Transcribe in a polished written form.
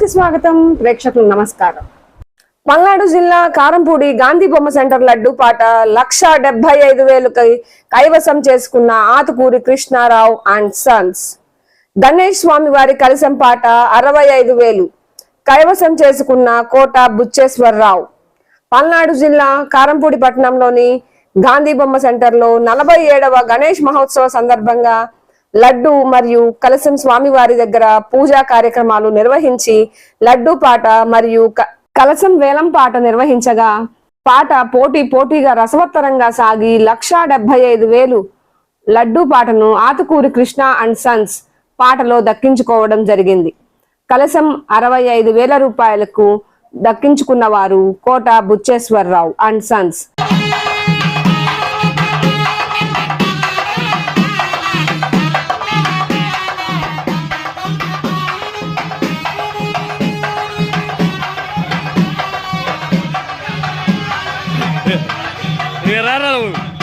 కి స్వాగతం. ప్రేక్షకులు నమస్కారం. పల్నాడు జిల్లా కారంపూడి గాంధీ బొమ్మ సెంటర్ లడ్డు పాట 1,75,000కి కైవసం చేసుకున్న ఆతుకూరి కృష్ణారావు అండ్ సన్స్. గణేష్ స్వామి వారి కలశం పాట 65,000 కైవసం చేసుకున్న కోట బుచ్చేశ్వరరావు. పల్నాడు జిల్లా కారంపూడి పట్టణంలోని గాంధీ బొమ్మ సెంటర్లో 47వ గణేష్ మహోత్సవ సందర్భంగా లడ్డు మరియు కలశం స్వామివారి దగ్గర పూజా కార్యక్రమాలు నిర్వహించి లడ్డు పాట మరియు కలశం వేలం పాట నిర్వహించగా పాట పోటీగా రసవత్తరంగా సాగి 1,75,000 లడ్డు పాటను ఆతుకూరి కృష్ణ అండ్ సన్స్ పాటలో దక్కించుకోవడం జరిగింది. కలశం 65,000 రూపాయలకు దక్కించుకున్న వారు కోట బుచ్చేశ్వరరావు అండ్ సన్స్. Rara